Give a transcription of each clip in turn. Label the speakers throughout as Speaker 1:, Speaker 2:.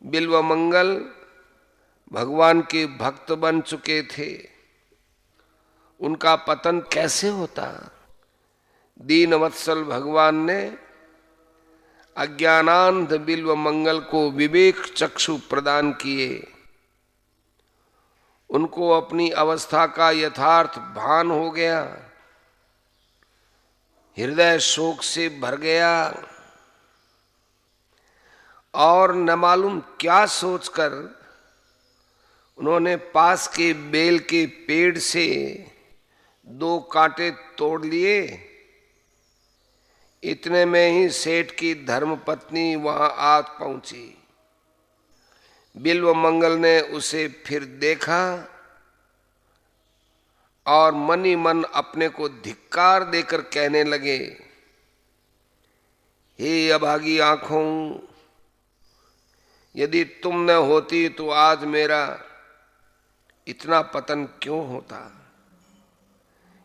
Speaker 1: बिल्वमंगल भगवान के भक्त बन चुके थे, उनका पतन कैसे होता? दीनवत्सल भगवान ने अज्ञानांध बिल्वमंगल को विवेक चक्षु प्रदान किए। उनको अपनी अवस्था का यथार्थ भान हो गया, हृदय शोक से भर गया और न मालूम क्या सोचकर उन्होंने पास के बेल के पेड़ से 2 कांटे तोड़ लिए। इतने में ही सेठ की धर्मपत्नी वहां आ पहुंची। बिल्वमंगल ने उसे फिर देखा और मन ही मन अपने को धिक्कार देकर कहने लगे, हे अभागी आंखों, यदि तुम न होती तो आज मेरा इतना पतन क्यों होता?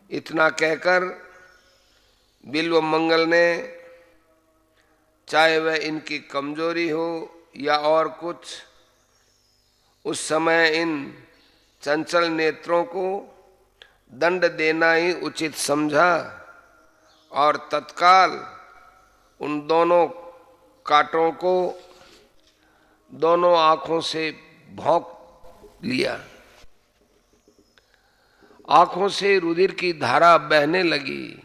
Speaker 1: इतना कहकर बिल्वमंगल ने, चाहे वह इनकी कमजोरी हो या और कुछ, उस समय इन चंचल नेत्रों को दंड देना ही उचित समझा और तत्काल उन दोनों कांटों को दोनों आंखों से भौंक लिया। आंखों से रुधिर की धारा बहने लगी।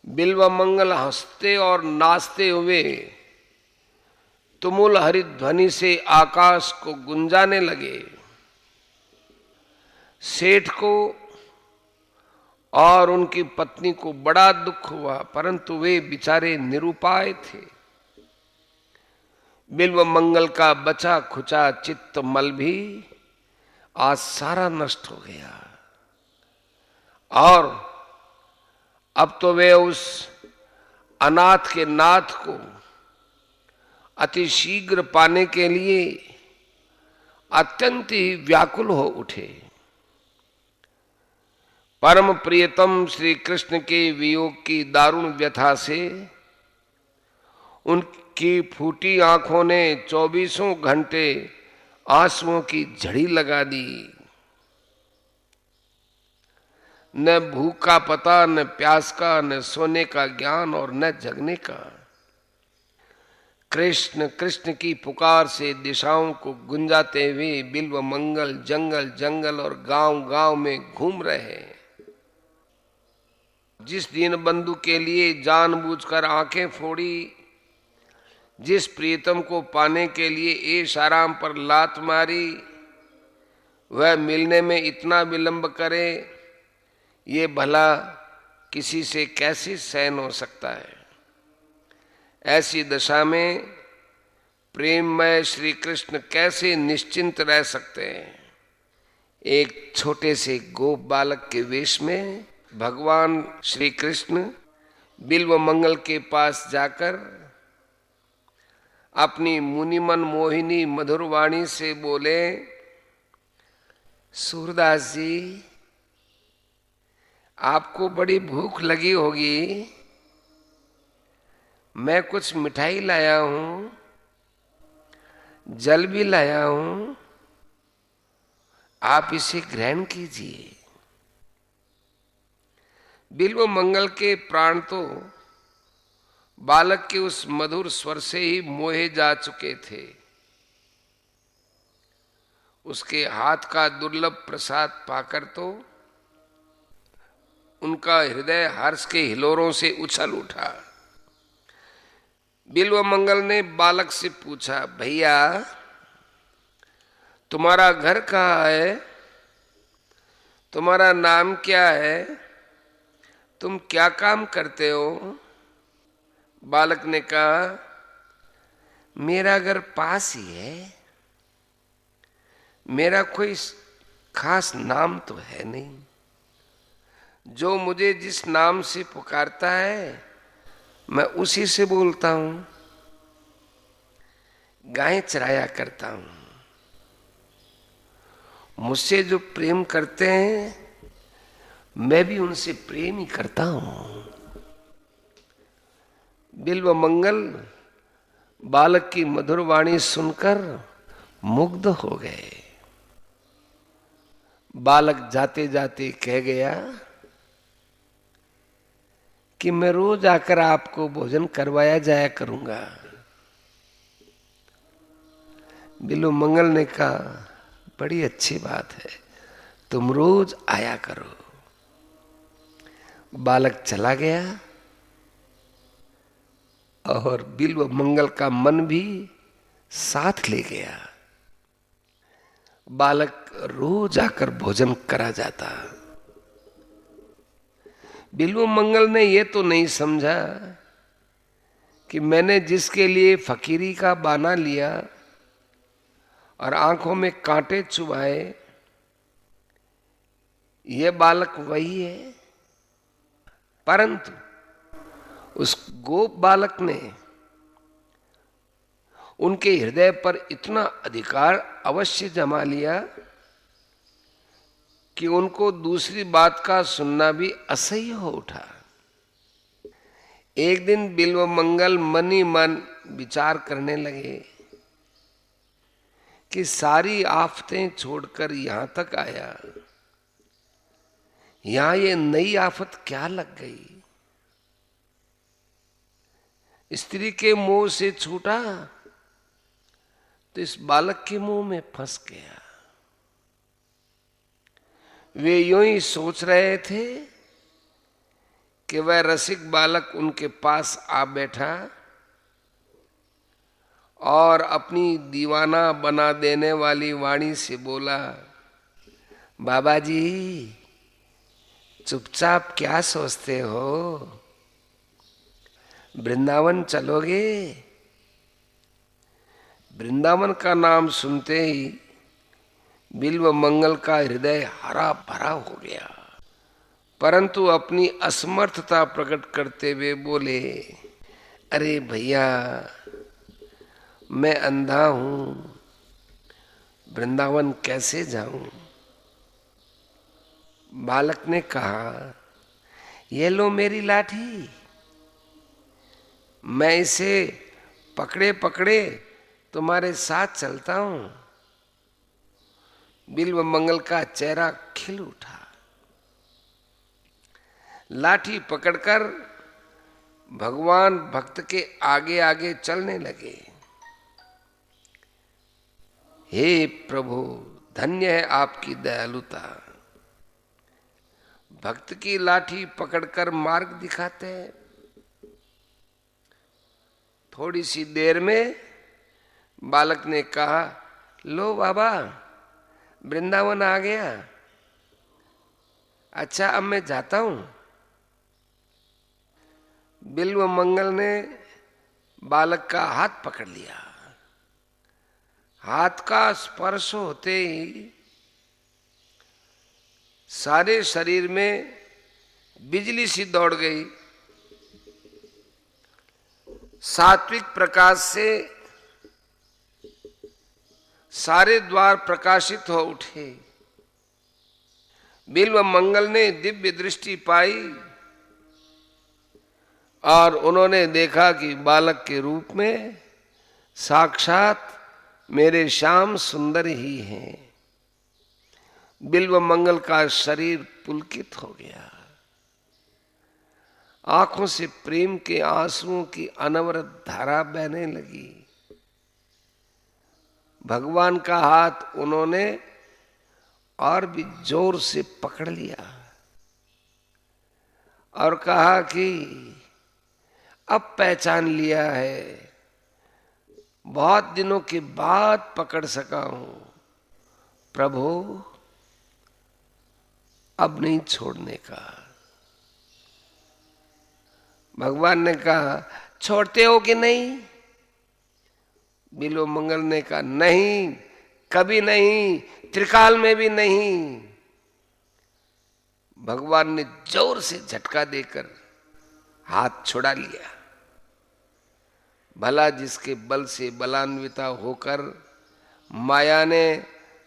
Speaker 1: बिल्वमंगल हंसते और नाचते हुए तुमुल हरित ध्वनि से आकाश को गुंजाने लगे। सेठ को और उनकी पत्नी को बड़ा दुख हुआ, परंतु वे बेचारे निरुपाय थे। बिल्वमंगल का बचा खुचा चित्त मल भी आज सारा नष्ट हो गया और अब तो वे उस अनाथ के नाथ को अति शीघ्र पाने के लिए अत्यंत ही व्याकुल हो उठे। परम प्रियतम श्री कृष्ण के वियोग की दारुण व्यथा से उनकी फूटी आंखों ने 24 घंटे आंसुओं की झड़ी लगा दी। न भूख का पता, न प्यास का, न सोने का ज्ञान और न जगने का। कृष्ण कृष्ण की पुकार से दिशाओं को गुंजाते हुए बिल्वमंगल जंगल जंगल और गांव गांव में घूम रहे हैं। जिस दीनबंधु के लिए जानबूझकर आंखें फोड़ी, जिस प्रियतम को पाने के लिए ऐश आराम पर लात मारी, वह मिलने में इतना विलंब करे, ये भला किसी से कैसे सहन हो सकता है? ऐसी दशा में प्रेममय श्री कृष्ण कैसे निश्चिंत रह सकते हैं? एक छोटे से गोप बालक के वेश में भगवान श्री कृष्ण बिल्वमंगल के पास जाकर अपनी मुनिमन मोहिनी मधुर वाणी से बोले, सूरदास जी, आपको बड़ी भूख लगी होगी, मैं कुछ मिठाई लाया हूं, जल भी लाया हूं, आप इसे ग्रहण कीजिए। बिल्वमंगल के प्राण तो बालक के उस मधुर स्वर से ही मोहे जा चुके थे। उसके हाथ का दुर्लभ प्रसाद पाकर तो उनका हृदय हर्ष के हिलोरों से उछल उठा। बिल्वमंगल ने बालक से पूछा, भैया तुम्हारा घर कहाँ है? तुम्हारा नाम क्या है? तुम क्या काम करते हो? बालक ने कहा, मेरा घर पास ही है, मेरा कोई खास नाम तो है नहीं। जो मुझे जिस नाम से पुकारता है मैं उसी से बोलता हूं। गायें चराया करता हूं। मुझसे जो प्रेम करते हैं मैं भी उनसे प्रेम ही करता हूं। बिल्व मंगल बालक की मधुर वाणी सुनकर मुग्ध हो गए। बालक जाते जाते कह गया कि मैं रोज आकर आपको भोजन करवाया जाया करूंगा। बिल्व मंगल ने कहा, बड़ी अच्छी बात है, तुम रोज आया करो। बालक चला गया और बिल्व मंगल का मन भी साथ ले गया। बालक रोज आकर भोजन करा जाता। बिल्व मंगल ने यह तो नहीं समझा कि मैंने जिसके लिए फकीरी का बहाना लिया और आंखों में कांटे चुभाए, यह बालक वही है। परंतु उस गोप बालक ने उनके हृदय पर इतना अधिकार अवश्य जमा लिया कि उनको दूसरी बात का सुनना भी असह्य हो उठा। एक दिन बिल्व मंगल मन ही मन विचार करने लगे कि सारी आफतें छोड़कर यहां तक आया, यहां ये नई आफत क्या लग गई। स्त्री के मोह से छूटा तो इस बालक के मुंह में फंस गया। वे यूं ही सोच रहे थे कि वह रसिक बालक उनके पास आ बैठा और अपनी दीवाना बना देने वाली वाणी से बोला, बाबा जी चुपचाप क्या सोचते हो, वृंदावन चलोगे। वृंदावन का नाम सुनते ही बिल्व मंगल का हृदय हरा भरा हो गया, परंतु अपनी असमर्थता प्रकट करते हुए बोले, अरे भैया मैं अंधा हूं, वृंदावन कैसे जाऊं। बालक ने कहा, ये लो मेरी लाठी, मैं इसे पकड़े पकड़े तुम्हारे साथ चलता हूं। बिल्व मंगल का चेहरा खिल उठा। लाठी पकड़कर भगवान भक्त के आगे आगे चलने लगे। हे प्रभु, धन्य है आपकी दयालुता, भक्त की लाठी पकड़कर मार्ग दिखाते हैं। थोड़ी सी देर में बालक ने कहा, लो बाबा वृंदावन आ गया, अच्छा अब मैं जाता हूं। बिल्व मंगल ने बालक का हाथ पकड़ लिया। हाथ का स्पर्श होते ही सारे शरीर में बिजली सी दौड़ गई। सात्विक प्रकाश से सारे द्वार प्रकाशित हो उठे। बिल्व मंगल ने दिव्य दृष्टि पाई और उन्होंने देखा कि बालक के रूप में साक्षात मेरे श्याम सुंदर ही हैं। बिल्व मंगल का शरीर पुलकित हो गया। आंखों से प्रेम के आंसुओं की अनवरत धारा बहने लगी। भगवान का हाथ उन्होंने और भी जोर से पकड़ लिया और कहा कि अब पहचान लिया है, बहुत दिनों के बाद पकड़ सका हूं प्रभु, अब नहीं छोड़ने का। भगवान ने कहा, छोड़ते हो कि नहीं। बिल्व मंगल ने कहा, नहीं, कभी नहीं, त्रिकाल में भी नहीं। भगवान ने जोर से झटका देकर हाथ छुड़ा लिया। भला जिसके बल से बलान्विता होकर माया ने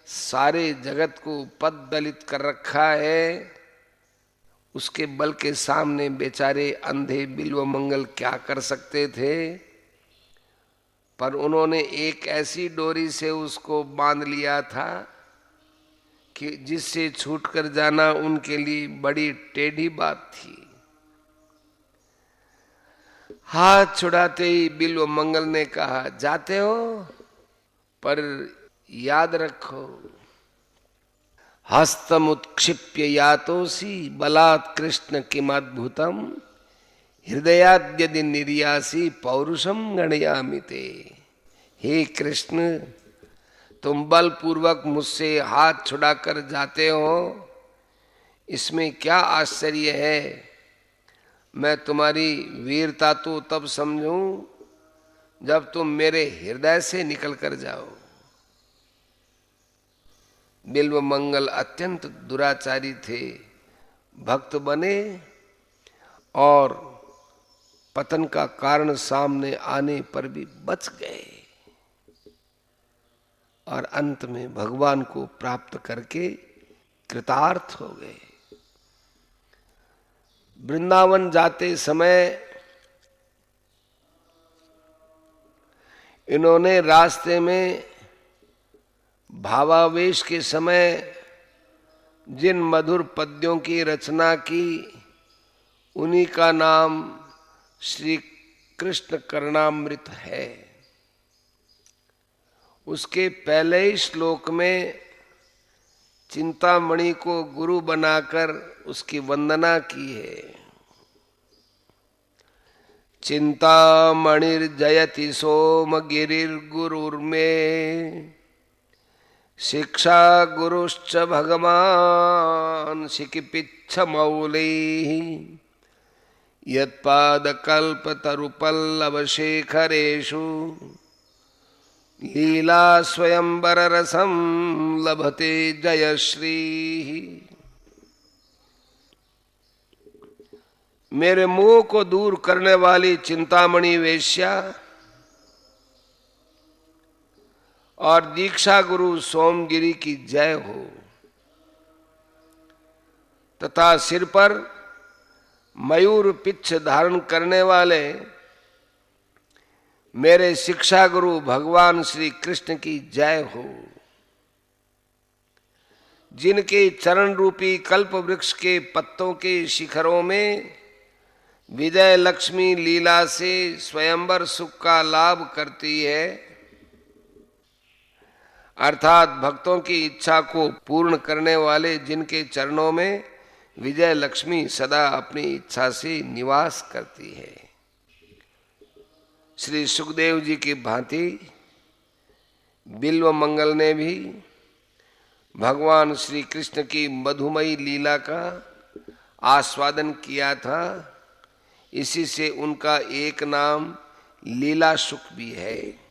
Speaker 1: सारे जगत को पद दलित कर रखा है, उसके बल के सामने बेचारे अंधे बिल्वमंगल क्या कर सकते थे, पर उन्होंने एक ऐसी डोरी से उसको बांध लिया था कि जिससे छूटकर जाना उनके लिए बड़ी टेढ़ी बात थी। हाथ छुड़ाते ही बिल्वमंगल ने कहा, जाते हो पर याद रखो, हस्तम उत्क्षिप्य यातोसी बलात् कृष्ण किमद्भुतम हृदयाद्यदि निर्यासी पौरुषम गणयामि ते। हे कृष्ण, तुम बलपूर्वक मुझसे हाथ छुड़ाकर जाते हो, इसमें क्या आश्चर्य है। मैं तुम्हारी वीरता तो तब समझूं जब तुम मेरे हृदय से निकल कर जाओ। बिल्वमंगल अत्यंत दुराचारी थे, भक्त बने और पतन का कारण सामने आने पर भी बच गए और अंत में भगवान को प्राप्त करके कृतार्थ हो गए। वृंदावन जाते समय इन्होंने रास्ते में भावावेश के समय जिन मधुर पद्यों की रचना की, उन्हीं का नाम श्री कृष्ण करणामृत है। उसके पहले ही श्लोक में चिंतामणि को गुरु बनाकर उसकी वंदना की है। चिंतामणिर्जयति सोमगिरिर्गुरुर्मे शिक्षा गुरुश्च भगवान शिकिपिच्छमौलिः यत्पादकल्पतरुपल्लवशेखरेषु लीला स्वयंवर रसम लभते जयश्री। मेरे मोह को दूर करने वाली चिंतामणि वेश्या और दीक्षा गुरु सोमगिरी की जय हो, तथा सिर पर मयूर पिच्छ धारण करने वाले मेरे शिक्षा गुरु भगवान श्री कृष्ण की जय हो, जिनके चरण रूपी कल्प वृक्ष के पत्तों के शिखरों में विजय लक्ष्मी लीला से स्वयंवर सुख का लाभ करती है, अर्थात भक्तों की इच्छा को पूर्ण करने वाले जिनके चरणों में विजय लक्ष्मी सदा अपनी इच्छा से निवास करती है। श्री सुखदेव जी की भांति बिल्वमंगल ने भी भगवान श्री कृष्ण की मधुमयी लीला का आस्वादन किया था। इसी से उनका एक नाम लीला सुख भी है।